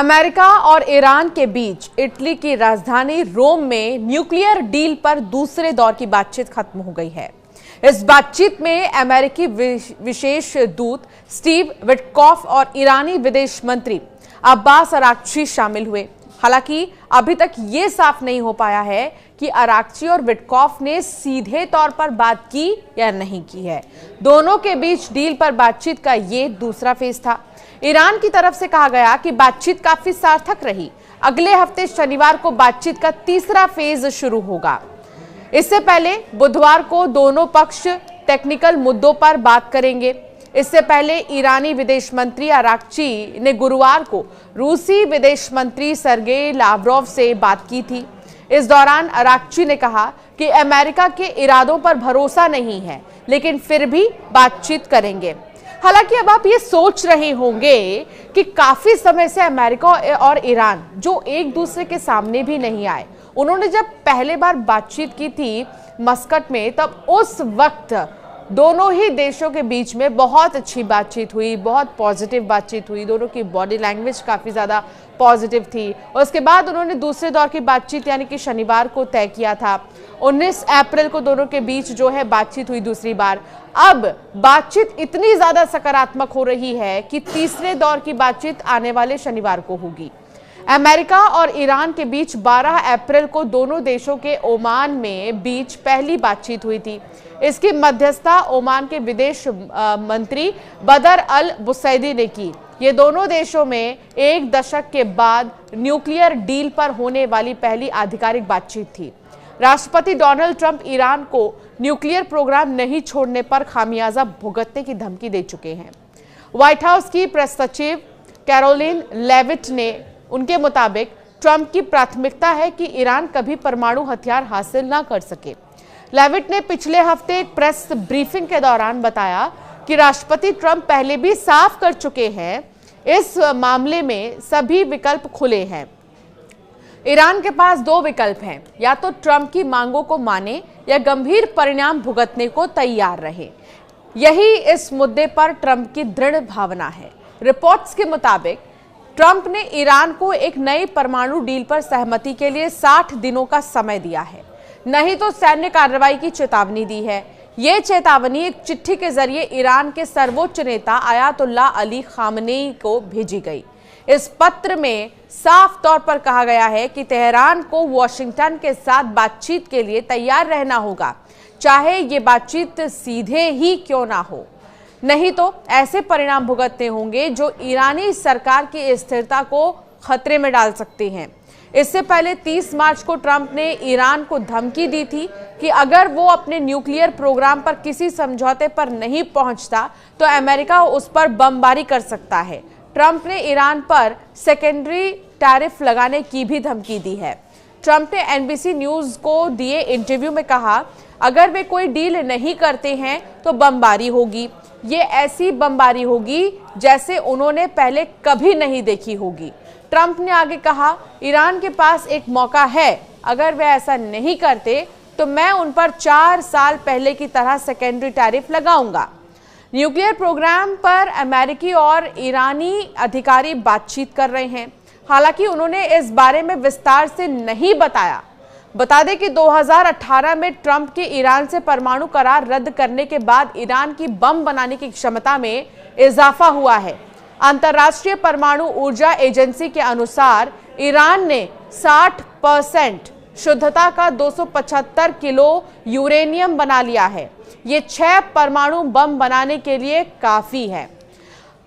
America और Iran के बीच Italy की राजधानी रोम में न्यूक्लियर डील पर दूसरे दौर की बातचीत खत्म हो गई है। इस बातचीत में अमेरिकी विशेष दूत स्टीव विटकॉफ और ईरानी विदेश मंत्री अब्बास अराक्ची शामिल हुए। हालांकि अभी तक ये साफ नहीं हो पाया है कि अराक्ची और विटकॉफ ने सीधे तौर पर बात की या नहीं की है। दोनों के बीच डील पर बातचीत का ये दूसरा फेज था। ईरान की तरफ से कहा गया कि बातचीत काफी सार्थक रही। अगले हफ्ते शनिवार को बातचीत का तीसरा फेज शुरू होगा। इससे पहले बुधवार को दोनों पक्ष टेक्निकल मुद्दों पर बात करेंगे। इससे पहले ईरानी विदेश मंत्री अराक्ची ने गुरुवार को रूसी विदेश मंत्री सर्गेई लावरोव से बात की थी। इस दौरान अराक्ची ने कहा कि अमेरिका के इरादों पर भरोसा नहीं है, लेकिन फिर भी बातचीत करेंगे। हालांकि अब आप ये सोच रहे होंगे कि काफी समय से अमेरिका और ईरान जो एक दूसरे के सामने भी नहीं आए, उन्होंने जब पहले बार बातचीत की थी मस्कट में, तब उस वक्त दोनों ही देशों के बीच में बहुत अच्छी बातचीत हुई, बहुत पॉजिटिव बातचीत हुई। दोनों की बॉडी लैंग्वेज काफ़ी ज़्यादा पॉजिटिव थी। और उसके बाद उन्होंने दूसरे दौर की बातचीत यानी कि शनिवार को तय किया था। 19 अप्रैल को दोनों के बीच जो है बातचीत हुई दूसरी बार। अब बातचीत इतनी ज़्यादा सकारात्मक हो रही है कि तीसरे दौर की बातचीत आने वाले शनिवार को होगी। अमेरिका और ईरान के बीच 12 अप्रैल को दोनों देशों के ओमान में बीच पहली बातचीत हुई थी। इसकी मध्यस्थता ओमान के विदेश मंत्री बदर अल बुसैदी ने की। ये दोनों देशों में एक दशक के बाद न्यूक्लियर डील पर होने वाली पहली आधिकारिक बातचीत थी। राष्ट्रपति डोनाल्ड ट्रंप ईरान को न्यूक्लियर प्रोग्राम नहीं छोड़ने पर खामियाजा भुगतने की धमकी दे चुके हैं। व्हाइट हाउस की प्रेस सचिव कैरोलिन लेविट ने उनके मुताबिक ट्रंप की प्राथमिकता है कि ईरान कभी परमाणु हथियार हासिल ना कर सके। लेविट ने पिछले हफ्ते एक प्रेस ब्रीफिंग के दौरान बताया कि राष्ट्रपति ट्रंप पहले भी साफ कर चुके हैं, इस मामले में सभी विकल्प खुले हैं। ईरान के पास दो विकल्प हैं, या तो ट्रंप की मांगों को माने या गंभीर परिणाम भुगतने को तैयार रहे। यही इस मुद्दे पर ट्रंप की दृढ़ भावना है। रिपोर्ट्स के मुताबिक ट्रंप ने ईरान को एक नई परमाणु डील पर सहमति के लिए 60 दिनों का समय दिया है, नहीं तो सैन्य कार्रवाई की चेतावनी दी है। यह चेतावनी एक चिट्ठी के जरिए ईरान के सर्वोच्च नेता अयातुल्लाह अली खामनेई को भेजी गई। इस पत्र में साफ तौर पर कहा गया है कि तेहरान को वॉशिंगटन के साथ बातचीत के लिए तैयार रहना होगा, चाहे ये बातचीत सीधे ही क्यों ना हो, नहीं तो ऐसे परिणाम भुगतने होंगे जो ईरानी सरकार की स्थिरता को खतरे में डाल सकते हैं। इससे पहले 30 मार्च को ट्रंप ने ईरान को धमकी दी थी कि अगर वो अपने न्यूक्लियर प्रोग्राम पर किसी समझौते पर नहीं पहुंचता तो अमेरिका उस पर बमबारी कर सकता है। ट्रंप ने ईरान पर सेकेंडरी टैरिफ लगाने की भी धमकी दी है। ट्रंप ने एनबीसी न्यूज को दिए इंटरव्यू में कहा, अगर वे कोई डील नहीं करते हैं तो बमबारी होगी। ये ऐसी बमबारी होगी जैसे उन्होंने पहले कभी नहीं देखी होगी। ट्रंप ने आगे कहा, ईरान के पास एक मौका है, अगर वे ऐसा नहीं करते तो मैं उन पर 4 साल पहले की तरह सेकेंडरी टैरिफ लगाऊंगा। न्यूक्लियर प्रोग्राम पर अमेरिकी और ईरानी अधिकारी बातचीत कर रहे हैं। हालांकि उन्होंने इस बारे में विस्तार से नहीं बताया। बता दें कि 2018 में ट्रंप के ईरान से परमाणु करार रद्द करने के बाद ईरान की बम बनाने की क्षमता में इजाफा हुआ है। अंतर्राष्ट्रीय परमाणु ऊर्जा एजेंसी के अनुसार ईरान ने 60% शुद्धता का 275 किलो यूरेनियम बना लिया है। ये 6 परमाणु बम बनाने के लिए काफी है।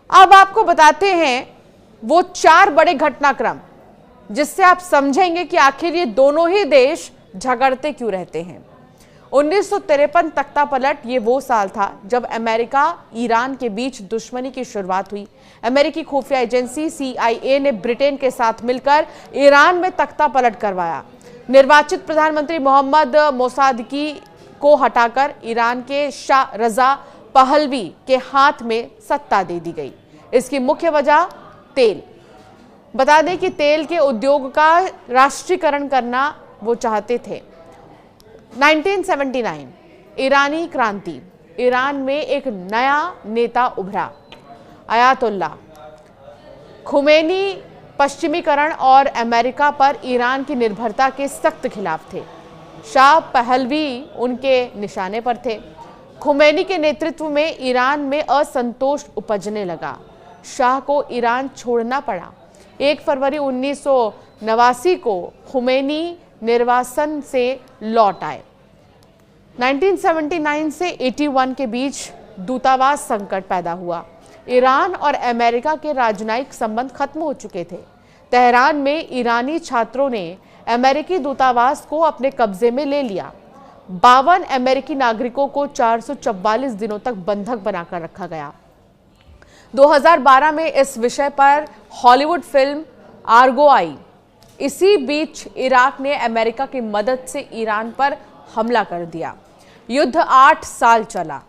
अब आपको बताते हैं वो 4 बड़े घटनाक्रम, जिससे आप समझेंगे कि आखिर ये दोनों ही देश झगड़ते क्यों रहते हैं। 1953 तख्ता पलट, ये वो साल था जब अमेरिका ईरान के बीच दुश्मनी की शुरुआत हुई। अमेरिकी खुफिया एजेंसी CIA ने ब्रिटेन के साथ मिलकर ईरान में तख्ता पलट करवाया। निर्वाचित प्रधानमंत्री मोहम्मद मोसादकी को हटाकर ईरान के शाह रजा पहलवी के हाथ में सत्ता दे दी गई। इसकी मुख्य वजह तेल। बता दें कि तेल के उद्योग का राष्ट्रीयकरण करना वो चाहते थे। 1979 ईरानी क्रांति, ईरान में एक नया नेता उभरा, अयातुल्लाह खुमैनी पश्चिमीकरण और अमेरिका पर ईरान की निर्भरता के सख्त खिलाफ थे। शाह पहलवी उनके निशाने पर थे। खुमैनी के नेतृत्व में ईरान में असंतोष उपजने लगा। शाह को ईरान छोड़ना पड़ा। 1 फरवरी 1989 को खुमैनी निर्वासन से लौट आए। 1979 से 81 के बीच दूतावास संकट पैदा हुआ। ईरान और अमेरिका के राजनयिक संबंध खत्म हो चुके थे। तेहरान में ईरानी छात्रों ने अमेरिकी दूतावास को अपने कब्जे में ले लिया। 52 अमेरिकी नागरिकों को 444 दिनों तक बंधक बनाकर रखा गया। 2012 में इस विषय पर हॉलीवुड फिल्म आर्गो आई। इसी बीच इराक ने अमेरिका की मदद से ईरान पर हमला कर दिया। युद्ध 8 साल चला।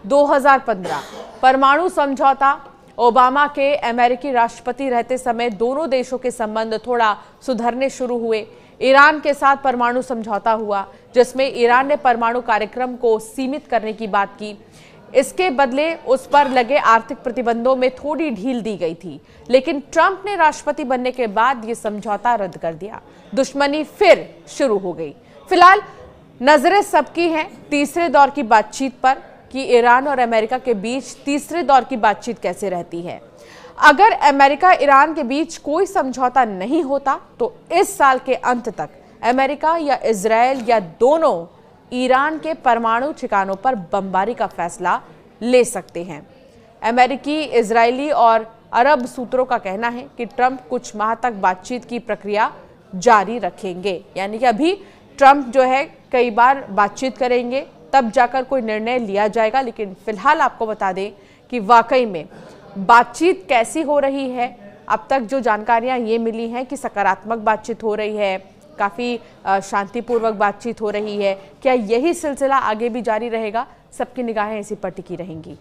2015 परमाणु समझौता। ओबामा के अमेरिकी राष्ट्रपति रहते समय दोनों देशों के संबंध थोड़ा सुधरने शुरू हुए। ईरान के साथ परमाणु समझौता हुआ, जिसमें ईरान ने परमाणु कार्यक्रम को सीमित करने की बात की। इसके बदले उस पर लगे आर्थिक प्रतिबंधों में थोड़ी ढील दी गई थी, लेकिन ट्रंप ने राष्ट्रपति बनने के बाद यह समझौता रद्द कर दिया। दुश्मनी फिर शुरू हो गई। फिलहाल नजरें सबकी हैं तीसरे दौर की बातचीत पर कि ईरान और अमेरिका के बीच तीसरे दौर की बातचीत कैसे रहती है। अगर अमेरिका ईरान के बीच कोई समझौता नहीं होता तो इस साल के अंत तक अमेरिका या इजरायल या दोनों ईरान के परमाणु ठिकानों पर बमबारी का फैसला ले सकते हैं। अमेरिकी, इजरायली और अरब सूत्रों का कहना है कि ट्रंप कुछ माह तक बातचीत की प्रक्रिया जारी रखेंगे, यानी कि अभी ट्रंप जो है कई बार बातचीत करेंगे, तब जाकर कोई निर्णय लिया जाएगा। लेकिन फिलहाल आपको बता दें कि वाकई में बातचीत कैसी हो रही है। अब तक जो जानकारियां ये मिली हैं कि सकारात्मक बातचीत हो रही है, काफ़ी शांतिपूर्वक बातचीत हो रही है। क्या यही सिलसिला आगे भी जारी रहेगा? सबकी निगाहें इसी पर टिकी रहेंगी।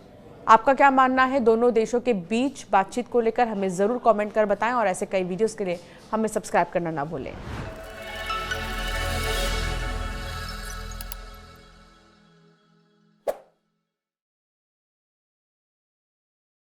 आपका क्या मानना है दोनों देशों के बीच बातचीत को लेकर? हमें ज़रूर कमेंट कर बताएं और ऐसे कई वीडियोस के लिए हमें सब्सक्राइब करना ना भूलें।